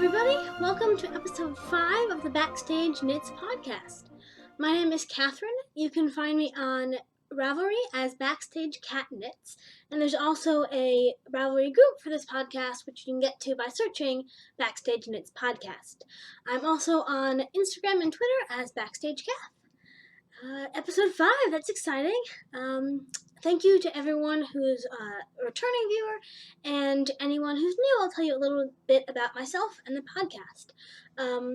everybody. Welcome to episode 5 of the Backstage Knits podcast. My name is Catherine. You can find me on Ravelry as BackstageKatKnits, and there's also a Ravelry group for this podcast, which you can get to by searching Backstage Knits podcast. I'm also on Instagram and Twitter as BackstageKath. Episode 5, that's exciting. Thank you to everyone who's a returning viewer, and anyone who's new. I'll tell you a little bit about myself and the podcast.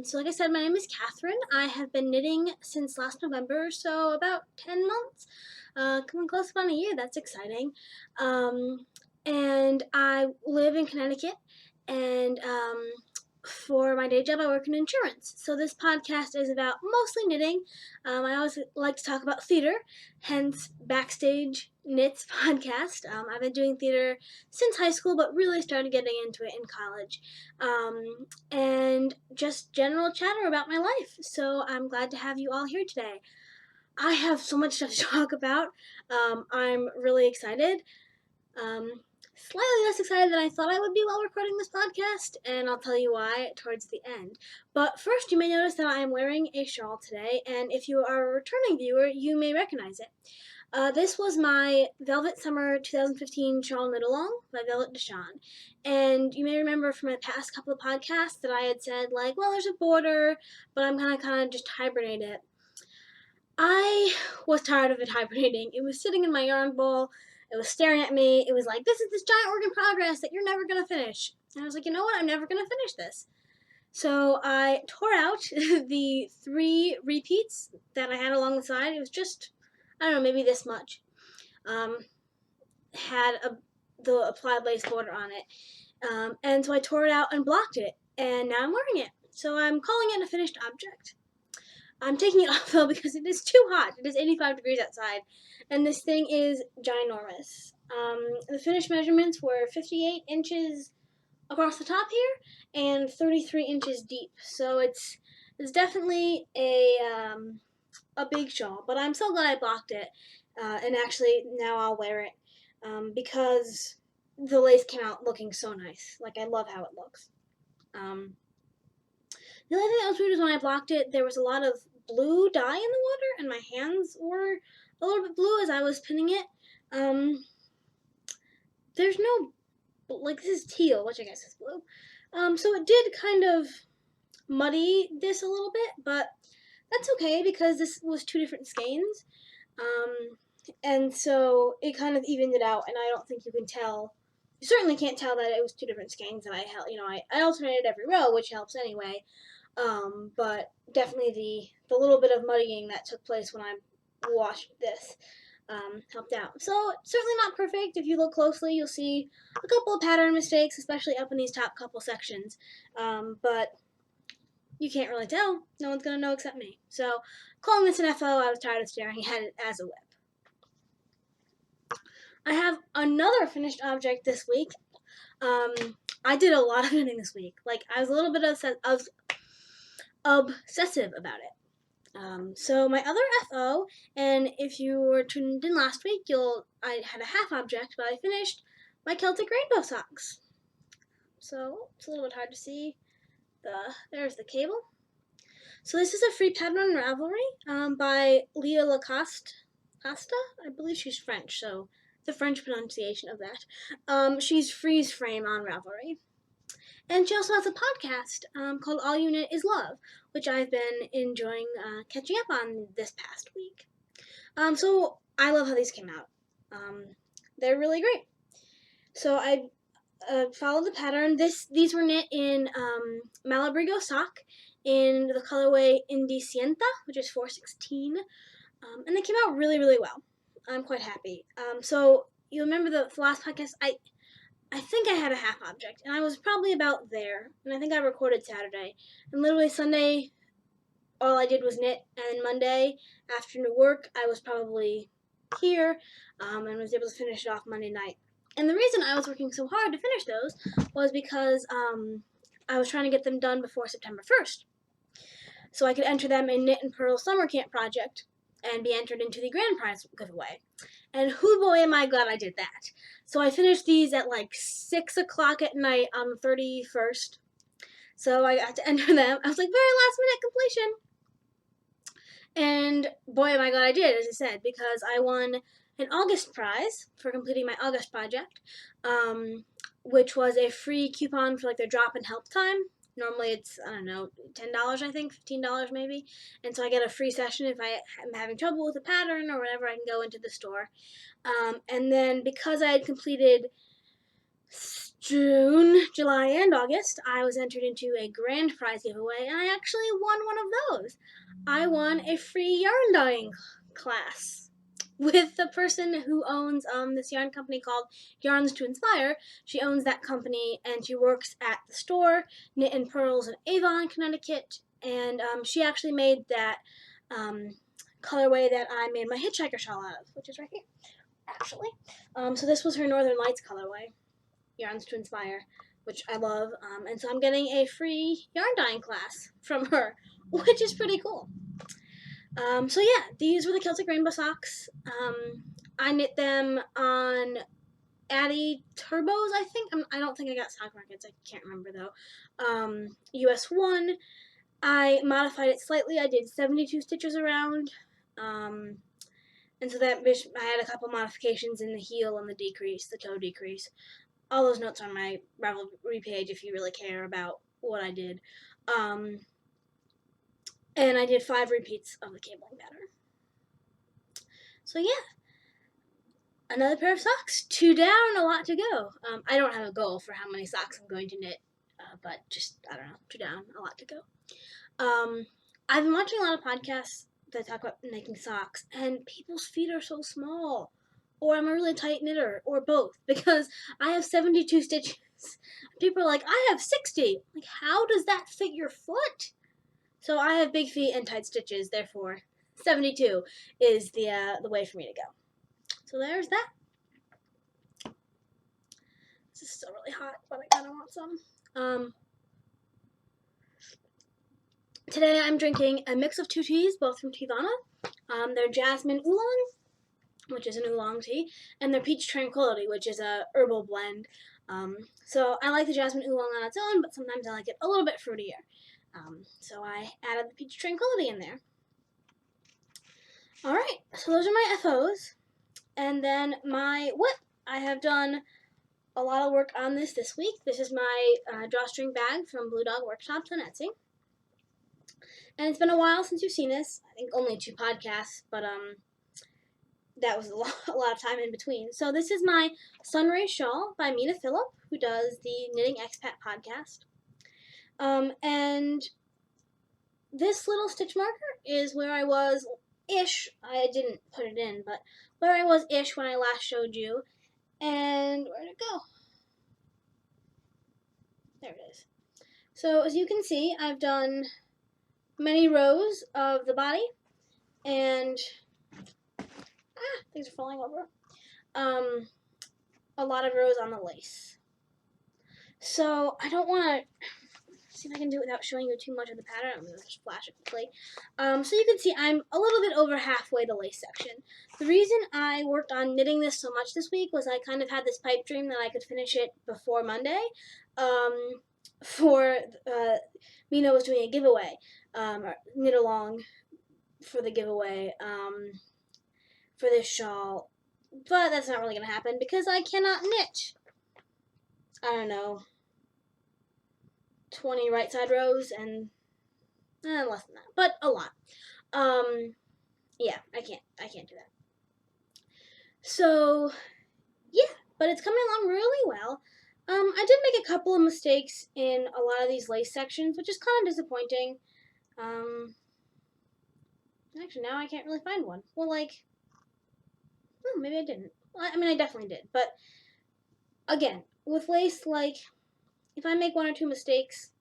So like I said, my name is Catherine. I have been knitting since last November, so about 10 months. Coming close upon a year, that's exciting. And I live in Connecticut, and for my day job, I work in insurance. So this podcast is about mostly knitting. I always like to talk about theater, hence Backstage Knits podcast. I've been doing theater since high school, but really started getting into it in college. And just general chatter about my life. So I'm glad to have you all here today. I have so much stuff to talk about. I'm really excited. Slightly less excited than I thought I would be while recording this podcast, and I'll tell you why towards the end. But first, you may notice that I am wearing a shawl today, and if you are a returning viewer, you may recognize it. This was my Velvet Summer 2015 shawl knit-along by Velvet Deshawn, and you may remember from my past couple of podcasts that I had said, like, well, there's a border, but I'm gonna kind of just hibernate it. I was tired of it hibernating. It was sitting in my yarn bowl. It was staring at me. It was like, this is this giant work in progress that you're never going to finish. And I was like, you know what? I'm never going to finish this. So I tore out the 3 repeats that I had along the side. It was just, I don't know, maybe this much. Had the applied lace border on it. And so I tore it out and blocked it. And now I'm wearing it. So I'm calling it a finished object. I'm taking it off though because it is too hot. It is 85 degrees outside, and this thing is ginormous. The finished measurements were 58 inches across the top here and 33 inches deep. So it's definitely a big shawl, but I'm so glad I blocked it. And actually now I'll wear it because the lace came out looking so nice. Like, I love how it looks. The only thing that was weird is when I blocked it, there was a lot of blue dye in the water, and my hands were a little bit blue as I was pinning it. There's no, like, this is teal, which I guess is blue. So it did kind of muddy this a little bit, but that's okay because this was 2 different skeins. And so it kind of evened it out, and I don't think you can tell. You certainly can't tell that it was 2 different skeins that I held. You know, I alternated every row, which helps anyway. But definitely the little bit of muddying that took place when I washed this helped out. So certainly not perfect. If you look closely, you'll see a couple of pattern mistakes, especially up in these top couple sections. But you can't really tell. No one's going to know except me. So calling this an FO, I was tired of staring at it as a whip. I have another finished object this week. I did a lot of knitting this week. Like, I was a little bit obsessive about it. So my other FO, and if you were tuned in last week, I had a half object, but I finished my Celtic rainbow socks. So it's a little bit hard to see. There's the cable. So this is a free pattern on Ravelry by Leah Lacoste. I believe she's French, so the French pronunciation of that. She's freeze frame on Ravelry. And she also has a podcast called All You Knit Is Love, which I've been enjoying catching up on this past week. So I love how these came out. They're really great. So I followed the pattern. These were knit in Malabrigo sock in the colorway Indicienta, which is 416. And they came out really, really well. I'm quite happy. So you remember the last podcast, I think I had a half object, and I was probably about there, and I think I recorded Saturday, and literally Sunday, all I did was knit, and Monday, after work, I was probably here, and was able to finish it off Monday night. And the reason I was working so hard to finish those was because I was trying to get them done before September 1st, so I could enter them in Knit and Purl Summer Camp Project, and be entered into the grand prize giveaway. And hoo boy am I glad I did that. So I finished these at like 6 o'clock at night on the 31st. So I got to enter them. I was like, very last minute completion. And boy, am I glad I did, as I said, because I won an August prize for completing my August project, which was a free coupon for like their drop and help time. Normally it's, I don't know, $10 I think, $15 maybe. And so I get a free session if I am having trouble with a pattern or whatever. I can go into the store. And then because I had completed June, July, and August, I was entered into a grand prize giveaway, and I actually won one of those. I won a free yarn dyeing class with the person who owns this yarn company called Yarns to Inspire. She owns that company, and she works at the store, Knit and Pearls in Avon, Connecticut, and she actually made that colorway that I made my hitchhiker shawl out of, which is right here, actually. So this was her Northern Lights colorway. Yarns to Inspire, which I love, and so I'm getting a free yarn dyeing class from her, which is pretty cool. So yeah, these were the Celtic Rainbow socks. I knit them on Addy Turbos, I think. I don't think I got sock markets, I can't remember though. US 1. I modified it slightly. I did 72 stitches around, and so that I had a couple modifications in the heel and the decrease, the toe decrease. All those notes on my Ravelry page if you really care about what I did. And I did 5 repeats of the cabling pattern. So yeah, another pair of socks. 2 down, a lot to go. I don't have a goal for how many socks I'm going to knit, but just, I don't know, 2 down, a lot to go. I've been watching a lot of podcasts that talk about making socks, and people's feet are so small. Or I'm a really tight knitter, or both, because I have 72 stitches. People are like, I have 60. Like, how does that fit your foot? So I have big feet and tight stitches, therefore 72 is the way for me to go. So there's that. This is still really hot, but I kind of want some. Today I'm drinking a mix of 2 teas, both from Teavana. They're Jasmine Oolong, which is an oolong tea, and their Peach Tranquility, which is a herbal blend. So I like the Jasmine Oolong on its own, but sometimes I like it a little bit fruitier. So I added the Peach Tranquility in there. Alright, so those are my FOs. And then my whip. I have done a lot of work on this week. This is my drawstring bag from Blue Dog Workshops on Etsy. And it's been a while since you've seen this. I think only 2 podcasts, but that was a lot of time in between. So this is my Sunray Shawl by Mina Phillip, who does the Knitting Expat podcast. And this little stitch marker is where I was-ish. I didn't put it in, but where I was-ish when I last showed you. And where'd it go? There it is. So as you can see, I've done many rows of the body, and things are falling over. A lot of rows on the lace. So I don't want to see if I can do it without showing you too much of the pattern. I'm going to just flash it quickly. So you can see I'm a little bit over halfway the lace section. The reason I worked on knitting this so much this week was I kind of had this pipe dream that I could finish it before Monday. Mina was doing a giveaway, or knit along for the giveaway for this shawl, but that's not really going to happen because I cannot knit, I don't know, 20 right side rows and less than that, but a lot. Yeah, I can't do that. So yeah, but it's coming along really well. I did make a couple of mistakes in a lot of these lace sections, which is kind of disappointing. Actually, now I can't really find one. Well, like, oh, maybe I didn't. I mean, I definitely did. But, again, with lace, like, if I make 1 or 2 mistakes,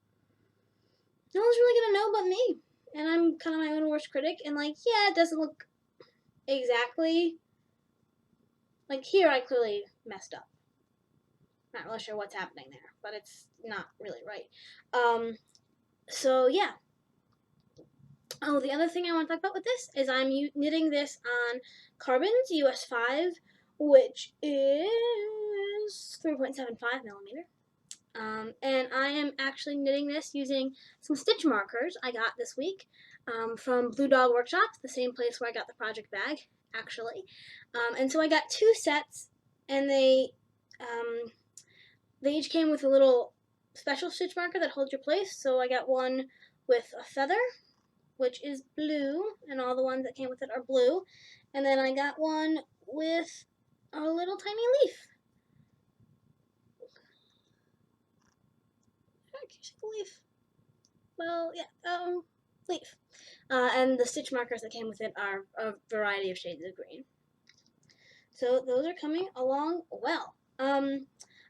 no one's really going to know but me. And I'm kind of my own worst critic. And, like, yeah, it doesn't look exactly... Like, here I clearly messed up. Not really sure what's happening there, but it's not really right. So, yeah. Oh, the other thing I want to talk about with this is I'm knitting this on Carbon's US 5, which is 3.75 millimeter. And I am actually knitting this using some stitch markers I got this week from Blue Dog Workshop, the same place where I got the project bag, actually. And so I got 2 sets, and they each came with a little special stitch marker that holds your place. So I got one with a feather, which is blue, and all the ones that came with it are blue. And then I got one with a little tiny leaf. Can you see the leaf? Well, yeah, leaf. And the stitch markers that came with it are a variety of shades of green. So those are coming along well. I'm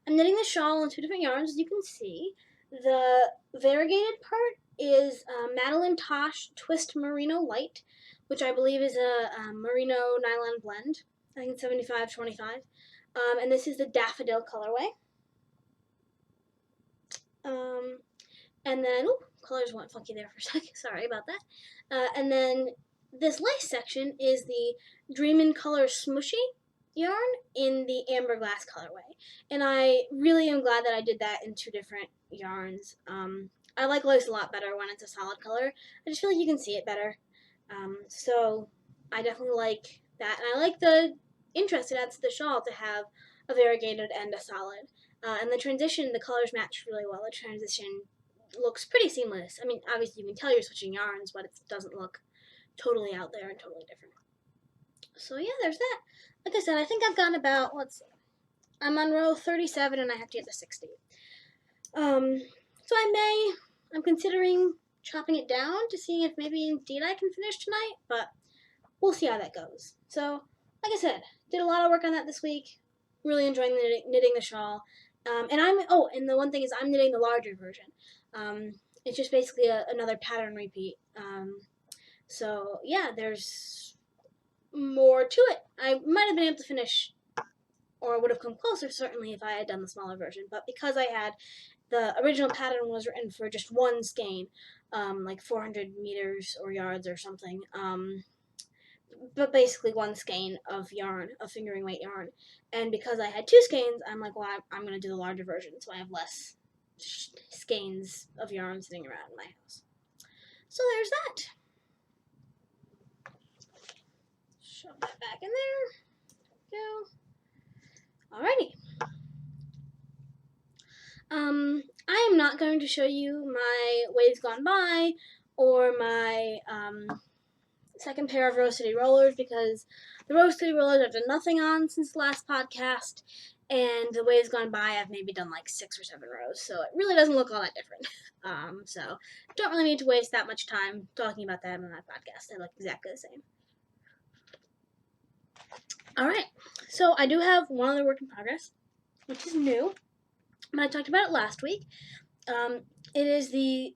knitting the shawl on 2 different yarns, as you can see. The variegated part is Madeline Tosh Twist Merino Light, which I believe is a merino nylon blend. I think it's 75-25. And this is the Daffodil colorway. And then, colors went funky there for a sec. Sorry about that. And then this lace section is the Dreamin' Colors Smooshy yarn in the amber glass colorway. And I really am glad that I did that in 2 different yarns. I like lace a lot better when it's a solid color. I just feel like you can see it better. So I definitely like that. And I like the interest it adds to the shawl to have a variegated and a solid. And the transition, the colors match really well. The transition looks pretty seamless. I mean, obviously you can tell you're switching yarns, but it doesn't look totally out there and totally different. So yeah, there's that. Like I said, I think I've gotten about, let's see, I'm on row 37 and I have to get to 60. So I'm considering chopping it down to see if maybe indeed I can finish tonight, but we'll see how that goes. So, like I said, did a lot of work on that this week. Really enjoying knitting the shawl. And the one thing is I'm knitting the larger version. It's just basically another pattern repeat. So yeah, there's more to it. I might have been able to finish, or would have come closer certainly if I had done the smaller version, but because the original pattern was written for just one skein, like 400 meters or yards or something, but basically one skein of yarn, of fingering weight yarn, and because I had 2 skeins, I'm like, well, I'm going to do the larger version, so I have less skeins of yarn sitting around in my house. So there's that. Shove that back in there. Go. Alrighty. I am not going to show you my Waves Gone By or my second pair of Rose City rollers because the Rose City rollers I've done nothing on since the last podcast, and the Waves Gone By I've maybe done like 6 or 7 rows, so it really doesn't look all that different. So don't really need to waste that much time talking about that on that podcast. They look exactly the same. Alright, so I do have one other work in progress, which is new, but I talked about it last week. It is the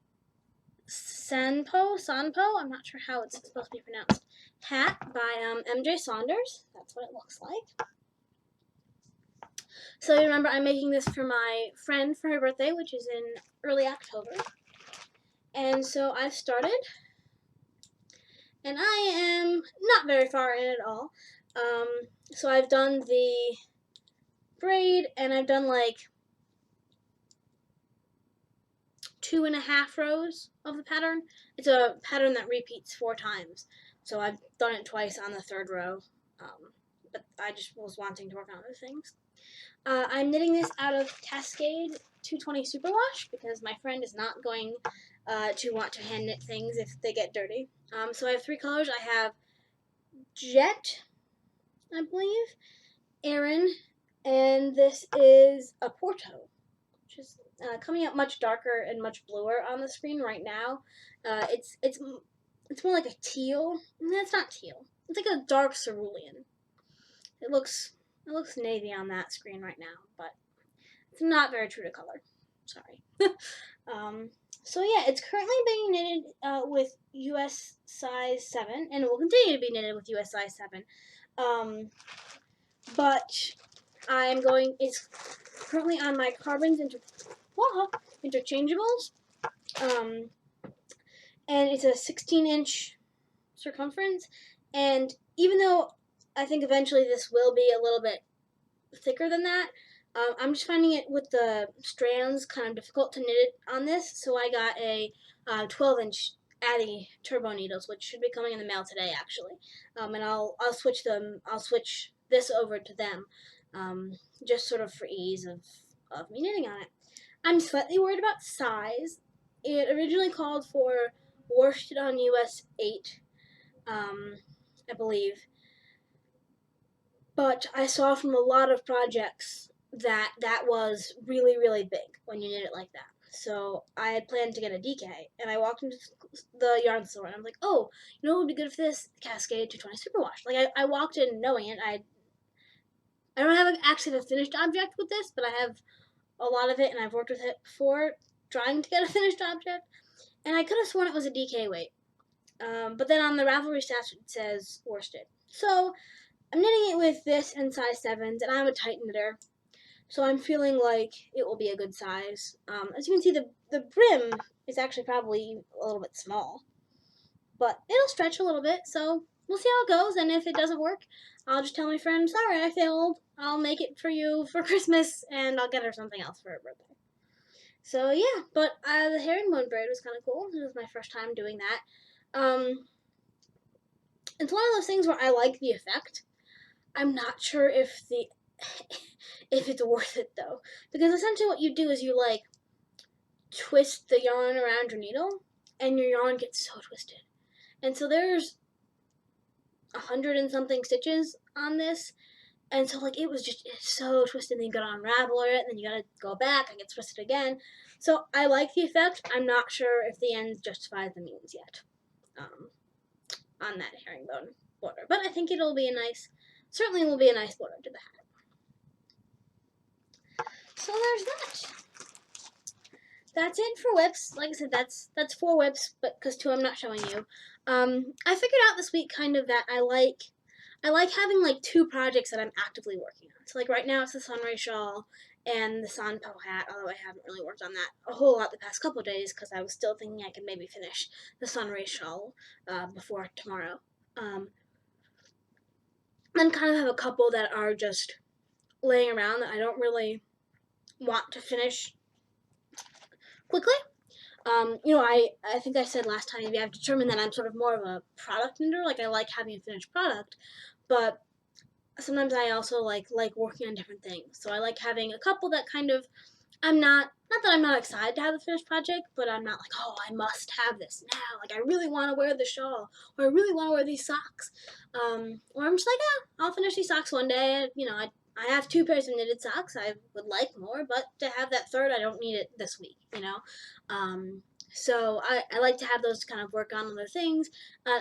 Sanpo, I'm not sure how it's supposed to be pronounced, hat by MJ Saunders. That's what it looks like. So you remember I'm making this for my friend for her birthday, which is in early October. And so I've started, and I am not very far in at all. So I've done the braid, and I've done like 2.5 rows of the pattern. It's a pattern that repeats 4 times, so I've done it twice on the 3rd row, but I just was wanting to work on other things. I'm knitting this out of Cascade 220 Superwash because my friend is not going to want to hand knit things if they get dirty. So I have 3 colors. I have Jet, I believe, Erin, and this is a Porto, which is coming out much darker and much bluer on the screen right now. It's more like a teal. No, it's not teal. It's like a dark cerulean. It looks navy on that screen right now, but it's not very true to color. Sorry. So yeah, it's currently being knitted with US size 7, and it will continue to be knitted with US size 7. But it's currently on my Carbons interchangeables, and it's a 16-inch circumference, and even though I think eventually this will be a little bit thicker than that, I'm just finding it with the strands kind of difficult to knit it on this, so I got a 12-inch Addy turbo needles, which should be coming in the mail today, actually. And I'll switch them. I'll switch this over to them, just sort of for ease of me knitting on it. I'm slightly worried about size. It originally called for worsted on US 8, I believe, but I saw from a lot of projects that that was really, really big when you knit it like that. So I had planned to get a DK, and I walked into the yarn store, and I'm like, oh, you know what would be good for this? Cascade 220 Superwash. Like, I walked in knowing it. I don't have actually a finished object with this, but I have a lot of it, and I've worked with it before trying to get a finished object, and I could have sworn it was a DK weight. But then on the Ravelry stats, it says worsted. So I'm knitting it with this and size 7s, and I'm a tight knitter, so I'm feeling like it will be a good size. As you can see, the brim is actually probably a little bit small, but it'll stretch a little bit, so we'll see how it goes, and if it doesn't work, I'll just tell my friend, sorry, I failed. I'll make it for you for Christmas, and I'll get her something else for her birthday. So yeah, but the herringbone braid was kind of cool. It was my first time doing that. It's one of those things where I like the effect. I'm not sure if if it's worth it though, because essentially what you do is you like twist the yarn around your needle, and your yarn gets so twisted, and so there's 100 and something stitches on this, and so like it's so twisted. Then you gotta unravel it, and then you gotta go back and get twisted again. So I like the effect. I'm not sure if the ends justify the means yet, on that herringbone border, but I think it'll be certainly will be a nice border to the hat. So there's that. That's it for whips. Like I said, that's 4 whips, but because 2 I'm not showing you. I figured out this week kind of that I like having like 2 projects that I'm actively working on. So like right now it's the Sunray shawl and the Sanpo hat, although I haven't really worked on that a whole lot the past couple of days because I was still thinking I could maybe finish the Sunray shawl before tomorrow. Then kind of have a couple that are just laying around that I don't really want to finish quickly. I think I said last time, I've determined that I'm sort of more of a product knitter. Like, I like having a finished product, but sometimes I also like working on different things. So I like having a couple that kind of, not that I'm not excited to have the finished project, but I'm not like, oh, I must have this now. Like, I really want to wear the shawl, or I really want to wear these socks. Or I'm just like, I'll finish these socks one day. I have 2 pairs of knitted socks. I would like more, but to have that third, I don't need it this week, So I like to have those to kind of work on other things.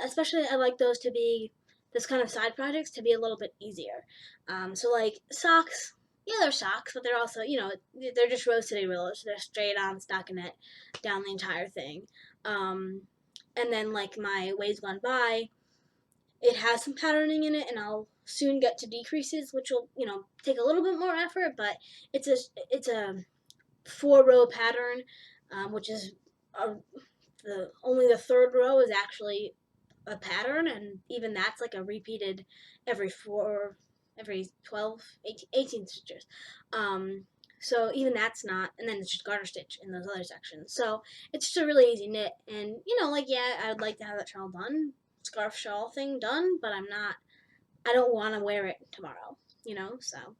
Especially I like those to be, this kind of side projects to be a little bit easier. So like socks, yeah, they're socks, but they're also, they're just Rose City Rollers. So they're straight on stockinette down the entire thing. And then like my Ways Gone By, it has some patterning in it, and I'll soon get to decreases, which will, take a little bit more effort, but it's a 4-row pattern, which is only the 3rd row is actually a pattern, and even that's like a repeated every 12, 18 stitches. So even that's not, and then it's just garter stitch in those other sections. So it's just a really easy knit, and I would like to have that shawl done, scarf shawl thing done, but I don't want to wear it tomorrow, so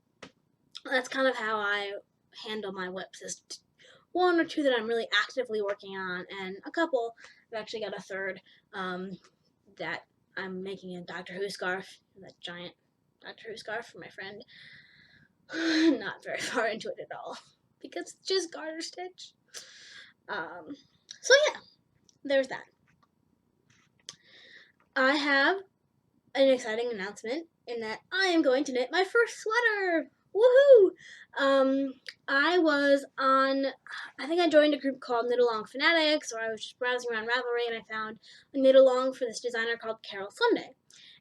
that's kind of how I handle my whips, is 1 or 2 that I'm really actively working on, and a couple, I've actually got a third, that I'm making a Doctor Who scarf, that giant Doctor Who scarf for my friend. Not very far into it at all, because it's just garter stitch. So yeah, there's that. I have an exciting announcement in that I am going to knit my first sweater. Woohoo! I think I joined a group called Knit Along Fanatics, or I was just browsing around Ravelry, and I found a knit along for this designer called Carol Sunday.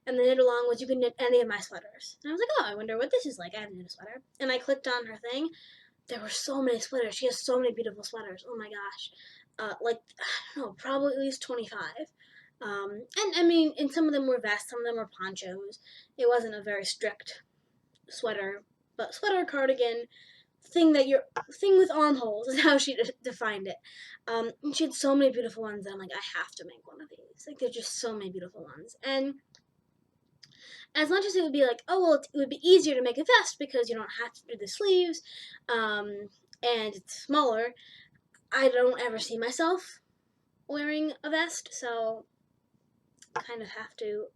And the knit along was you can knit any of my sweaters. And I was like, oh, I wonder what this is like. I haven't knit a sweater. And I clicked on her thing. There were so many sweaters. She has so many beautiful sweaters. Oh my gosh. I don't know, probably at least 25. And I mean, and some of them were vests, some of them were ponchos. It wasn't a very strict sweater, but sweater, cardigan, thing with armholes is how she defined it. And she had so many beautiful ones that I'm like, I have to make one of these. Like, there's just so many beautiful ones. And as much as it would be like, oh, well, it would be easier to make a vest because you don't have to do the sleeves, and it's smaller, I don't ever see myself wearing a vest, so I kind of have to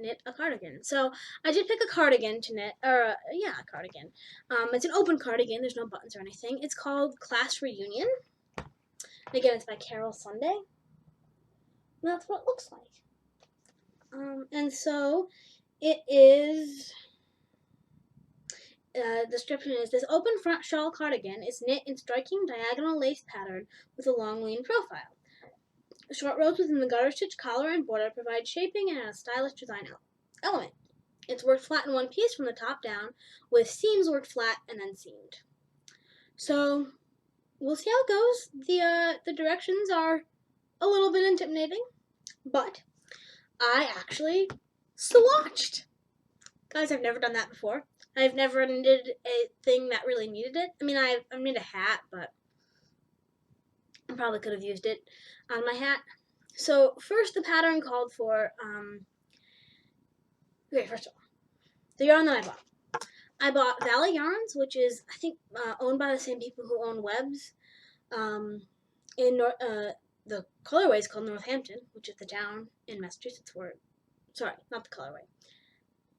knit a cardigan. So I did pick a cardigan to knit, or a cardigan. It's an open cardigan, there's no buttons or anything. It's called Class Reunion. And again, it's by Carol Sunday. And that's what it looks like. And so it is, the description is, this open front shawl cardigan is knit in striking diagonal lace pattern with a long lean profile. The short rows within the garter stitch collar and border provide shaping and a stylish design element. It's worked flat in one piece from the top down, with seams worked flat and then seamed. So we'll see how it goes. The directions are a little bit intimidating, but I actually swatched. Guys, I've never done that before. I've never knitted a thing that really needed it. I mean, I've knit a hat, but I probably could have used it on my hat. So first, the pattern called for, okay, first of all, the yarn that I bought Valley Yarns, which is, I think, owned by the same people who own Webs. The colorway is called Northampton, which is the town in Massachusetts sorry, not the colorway.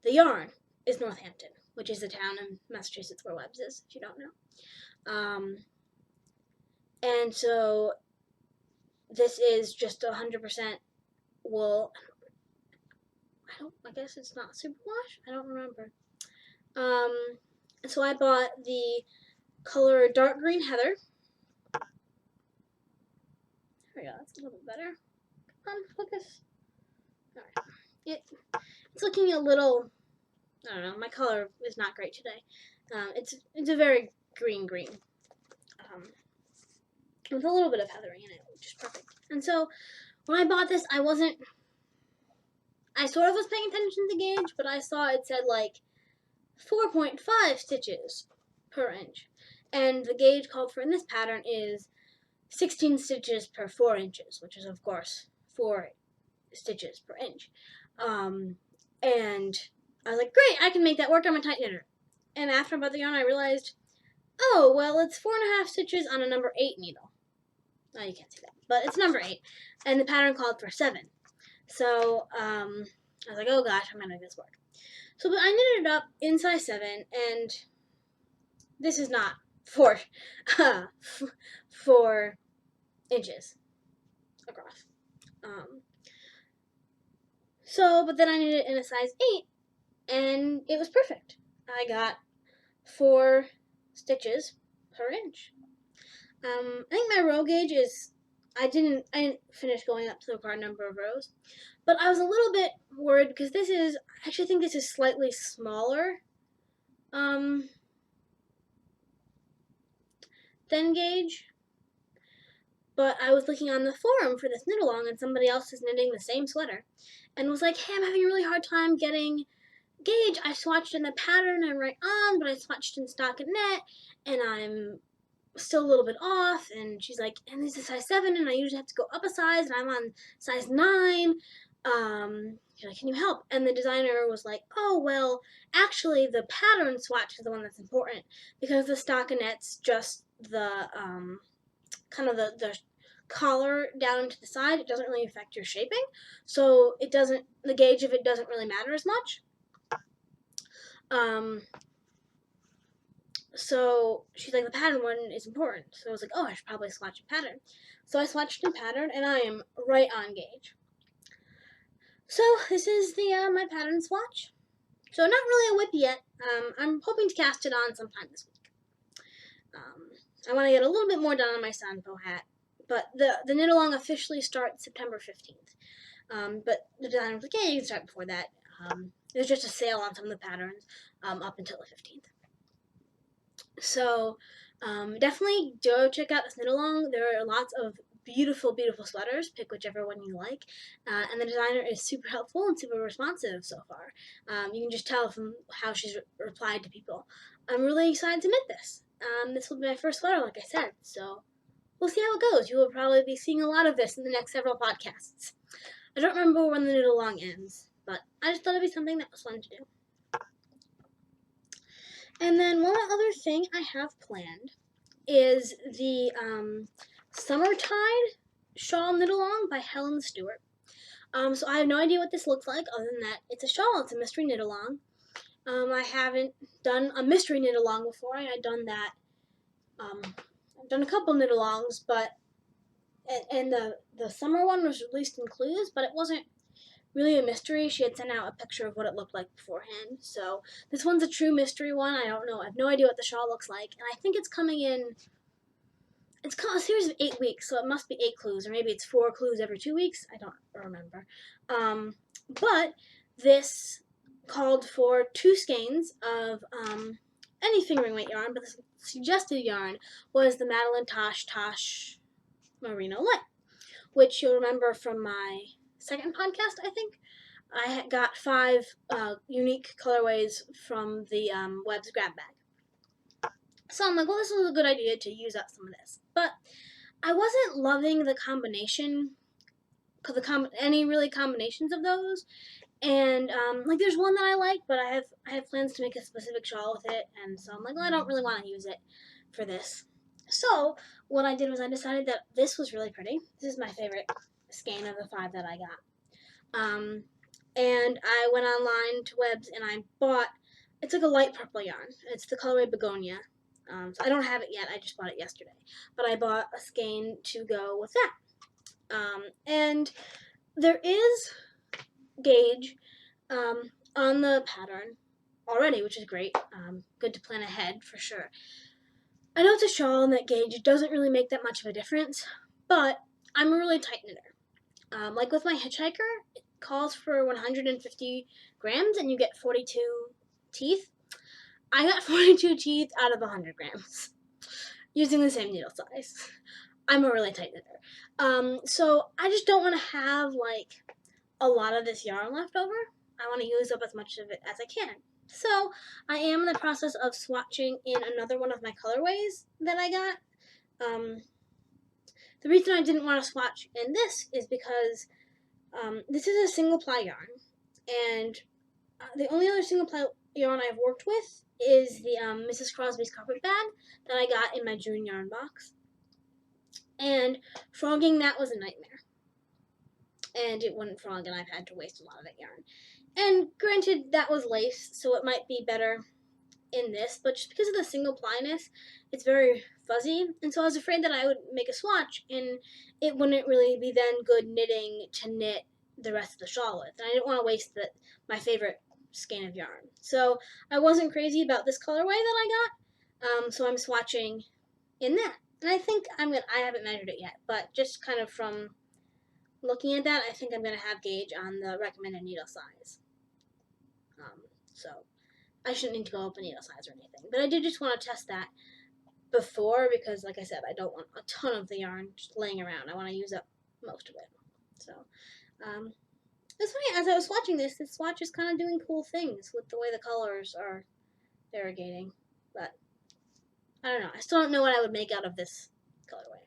The yarn is Northampton, which is the town in Massachusetts where Webs is, if you don't know. And so this is just 100% wool. I guess it's not superwash? I don't remember. So I bought the color dark green heather. There we go, that's a little bit better. Come on, focus. Alright. It's looking a little, I don't know, my color is not great today. It's a very green. With a little bit of heathering in it, which is perfect. And so when I bought this, I sort of was paying attention to the gauge, but I saw it said like 4.5 stitches per inch. And the gauge called for in this pattern is 16 stitches per 4 inches, which is, of course, 4 stitches per inch. And I was like, great, I can make that work. I'm a tight knitter. And after I bought the yarn, I realized, oh, well, it's 4.5 stitches on a number 8 needle. Oh, you can't see that, but it's number 8. And the pattern called for 7. So, I was like, oh gosh, I'm gonna make this work. So, but I knitted it up in size 7, and this is not 4 inches across. But then I knitted it in a size 8, and it was perfect. I got 4 stitches per inch. I think my row gauge is, I didn't finish going up to the required number of rows, but I was a little bit worried because I actually think this is slightly smaller than gauge. But I was looking on the forum for this knit along, and somebody else is knitting the same sweater, and was like, hey, I'm having a really hard time getting gauge. I swatched in the pattern I'm right on, but I swatched in stockinette, and I'm still a little bit off. And she's like, and this is size 7, and I usually have to go up a size, and I'm on size 9. She's like, can you help? And the designer was like, oh, well, actually the pattern swatch is the one that's important, because the stockinette's just the kind of the collar down to the side. It doesn't really affect your shaping, so the gauge of it doesn't really matter as much. So she's like, the pattern one is important. So I was like, oh, I should probably swatch a pattern. So I swatched a pattern, and I am right on gauge. So this is my pattern swatch. So not really a whip yet. I'm hoping to cast it on sometime this week. I want to get a little bit more done on my Sanpo hat, but the knit along officially starts September 15th. But the designer was like, yeah, you can start before that. There's just a sale on some of the patterns up until the 15th. So definitely go check out this knit along. There are lots of beautiful sweaters. Pick whichever one you like, and the designer is super helpful and super responsive so far. You can just tell from how she's replied to people. I'm really excited to knit this. this will be my first sweater, like I said, so we'll see how it goes. You will probably be seeing a lot of this in the next several podcasts. I don't remember when the knit along ends, but I just thought it'd be something that was fun to do. And then one other thing I have planned is the Summertide Shawl Knit Along by Helen Stewart. So I have no idea what this looks like other than that it's a shawl. It's a mystery knit along. I haven't done a mystery knit along before. I had done that. I've done a couple knit alongs, but and the summer one was released in Clues, but it wasn't really a mystery. She had sent out a picture of what it looked like beforehand. So this one's a true mystery one. I don't know. I have no idea what the shawl looks like, and I think it's coming in. It's called a series of 8 weeks, so it must be 8 clues, or maybe it's 4 clues every 2 weeks. I don't remember. But this called for 2 skeins of any fingering weight yarn, but the suggested yarn was the Madeline Tosh Merino Light, which you'll remember from my second podcast, I think. I got 5 unique colorways from the Webb's grab bag. So I'm like, well, this was a good idea to use up some of this. But I wasn't loving the combination, any really combinations of those. And like, there's one that I like, but I have plans to make a specific shawl with it, and so I'm like, well, I don't really want to use it for this. So what I did was I decided that this was really pretty. This is my favorite skein of the 5 that I got. And I went online to Webb's and I bought. It's like a light purple yarn. It's the colorway Begonia. So I don't have it yet. I just bought it yesterday. But I bought a skein to go with that. And there is gauge on the pattern already, which is great. Good to plan ahead for sure. I know it's a shawl and that gauge doesn't really make that much of a difference, but I'm a really tight knitter. Like with my hitchhiker, it calls for 150 grams and you get 42 teeth. I got 42 teeth out of 100 grams using the same needle size. I'm a really tight knitter. So I just don't want to have like a lot of this yarn left over. I want to use up as much of it as I can. So I am in the process of swatching in another one of my colorways that I got. The reason I didn't want to swatch in this is because this is a single ply yarn, and the only other single ply yarn I've worked with is the Mrs. Crosby's carpet bag that I got in my June yarn box. And frogging that was a nightmare. And it wouldn't frog, and I've had to waste a lot of that yarn. And granted, that was lace, so it might be better in this, but just because of the single plyness, it's very fuzzy, and so I was afraid that I would make a swatch, and it wouldn't really be then good knitting to knit the rest of the shawl with, and I didn't want to waste my favorite skein of yarn. So I wasn't crazy about this colorway that I got, so I'm swatching in that. And I think I haven't measured it yet, but just kind of from looking at that, I think I'm going to have gauge on the recommended needle size. So I shouldn't need to go up a needle size or anything. But I did just want to test that before because, like I said, I don't want a ton of the yarn just laying around. I want to use up most of it. So it's funny, as I was swatching this swatch is kind of doing cool things with the way the colors are variegating. But I don't know. I still don't know what I would make out of this colorway.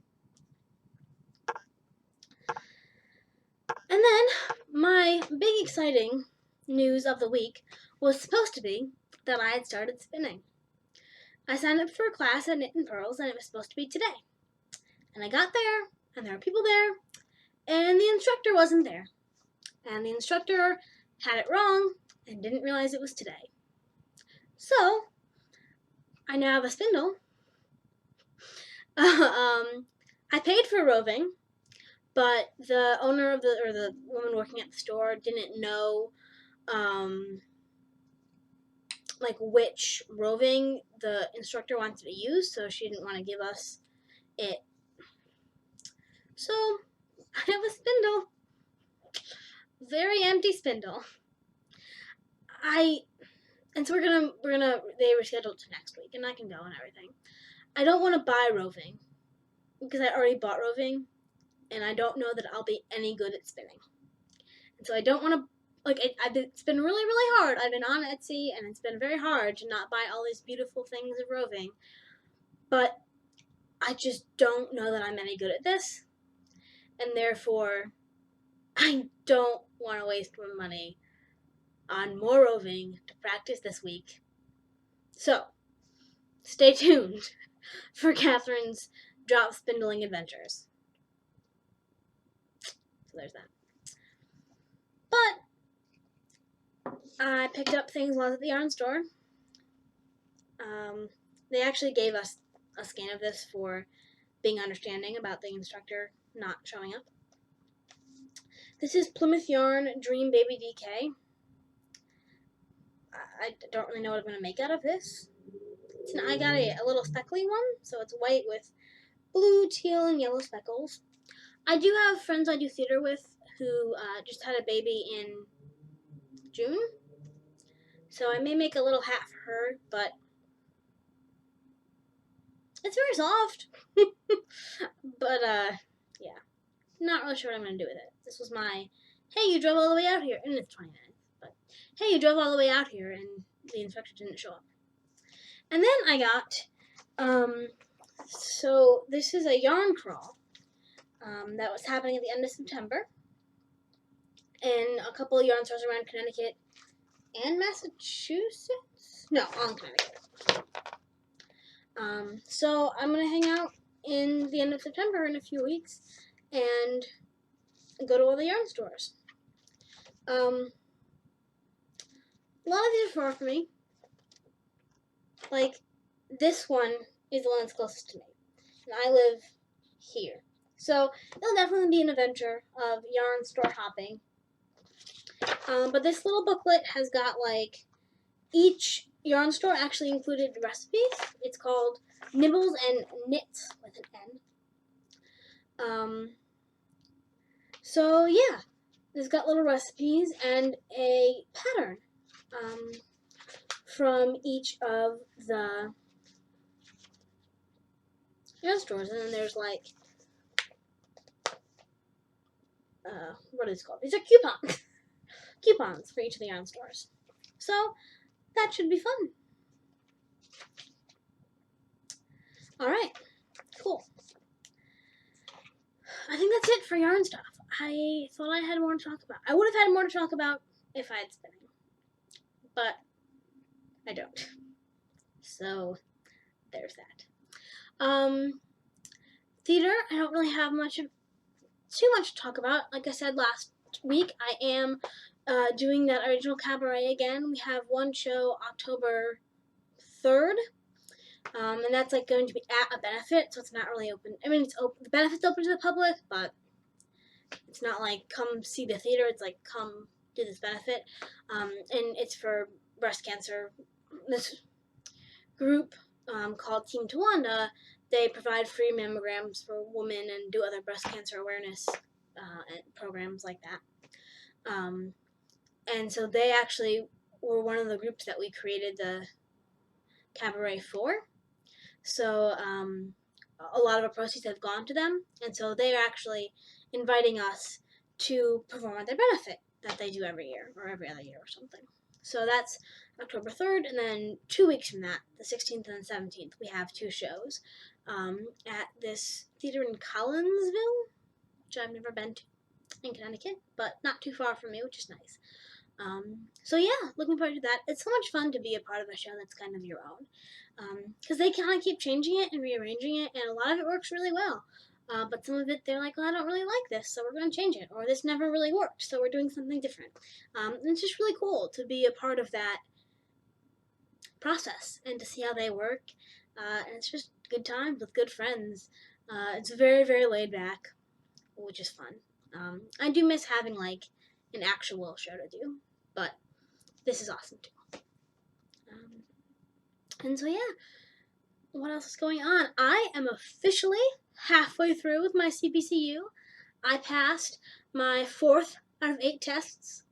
And then my big exciting news of the week was supposed to be that I had started spinning. I signed up for a class at Knit and Pearls, and it was supposed to be today. And I got there, and there were people there, and the instructor wasn't there. And the instructor had it wrong and didn't realize it was today. So I now have a spindle. I paid for roving, but the owner of the woman working at the store didn't know like which roving the instructor wanted to use, so she didn't want to give us it. So I have a spindle, very empty spindle. And so they were scheduled to next week, and I can go and everything. I don't want to buy roving because I already bought roving, and I don't know that I'll be any good at spinning. And so I don't want to. It's been really, really hard. I've been on Etsy, and it's been very hard to not buy all these beautiful things of roving. but I just don't know that I'm any good at this, and therefore I don't want to waste my money on more roving to practice this week. So, stay tuned for Catherine's drop spindling adventures. So there's that. But I picked up things while I was at the yarn store. They actually gave us a scan of this for being understanding about the instructor not showing up. This is Plymouth Yarn Dream Baby DK. I don't really know what I'm going to make out of this. I got a little speckly one, so it's white with blue, teal, and yellow speckles. I do have friends I do theater with who just had a baby in June, so I may make a little hat for her, but it's very soft. But, yeah. Not really sure what I'm going to do with it. This was my, hey, you drove all the way out here, and it's 20 minutes, but, hey, you drove all the way out here, and the inspector didn't show up. And then I got, so this is a yarn crawl that was happening at the end of September in a couple of yarn stores around Connecticut and Massachusetts? No, all in Connecticut. So I'm going to hang out in the end of September in a few weeks and go to all the yarn stores. A lot of these are far from me. Like, this one is the one that's closest to me. And I live here. So it'll definitely be an adventure of yarn store hopping. But this little booklet has got, like, each yarn store actually included recipes. It's called Nibbles and Knits with an N. So yeah, it's got little recipes and a pattern from each of the yarn stores. And then there's like, what is it called? These are coupons. Coupons for each of the yarn stores. So that should be fun. Alright, cool. I think that's it for yarn stuff. I thought I had more to talk about. I would have had more to talk about if I had spinning, but I don't. So there's that. Theater, I don't really have too much to talk about. Like I said last week, I am doing that original cabaret again. We have one show October 3rd. And that's like going to be at a benefit, so it's not really open. I mean, it's open. The benefit's open to the public, but it's not like come see the theater. It's like come do this benefit, and it's for breast cancer. This group called Team Tawanda, they provide free mammograms for women and do other breast cancer awareness programs like that. And so they actually were one of the groups that we created the cabaret for. So a lot of our proceeds have gone to them, and so they're actually inviting us to perform at their benefit that they do every year, or every other year or something. So that's October 3rd, and then 2 weeks from that, the 16th and the 17th, we have 2 shows at this theater in Collinsville, which I've never been to, in Connecticut, but not too far from me, which is nice. So yeah, looking forward to that. It's so much fun to be a part of a show that's kind of your own. Because they kind of keep changing it and rearranging it, and a lot of it works really well. But some of it, they're like, well, I don't really like this, so we're going to change it. Or this never really worked, so we're doing something different. And it's just really cool to be a part of that process and to see how they work. And it's just good times with good friends. It's very, very laid back, which is fun. I do miss having, like, an actual show to do, but this is awesome too. And so yeah, what else is going on? I am officially halfway through with my CPCU. I passed my 4th out of 8 tests.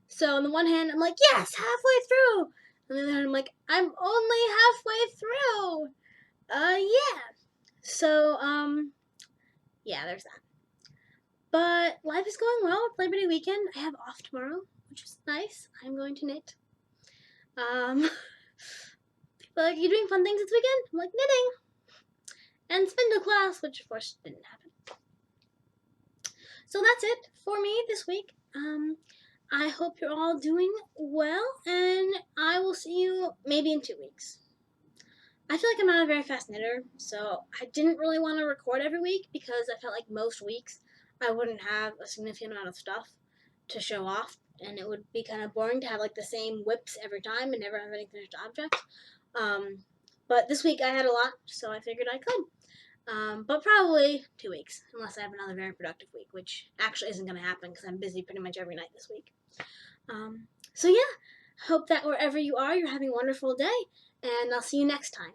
So on the one hand, I'm like, yes, halfway through. And on the other hand, I'm like, I'm only halfway through. Yeah. So, yeah, there's that. But life is going well. It's Labor Day weekend. I have off tomorrow, which is nice. I'm going to knit. People are like, you doing fun things this weekend? I'm like, knitting. and spindle class, which of course didn't happen. So that's it for me this week. I hope you're all doing well, and I will see you maybe in 2 weeks. I feel like I'm not a very fast knitter, so I didn't really want to record every week because I felt like most weeks I wouldn't have a significant amount of stuff to show off, and it would be kind of boring to have like the same whips every time and never have any finished objects. But this week I had a lot, so I figured I could. But probably 2 weeks, unless I have another very productive week, which actually isn't going to happen because I'm busy pretty much every night this week. So yeah, hope that wherever you are, you're having a wonderful day, and I'll see you next time.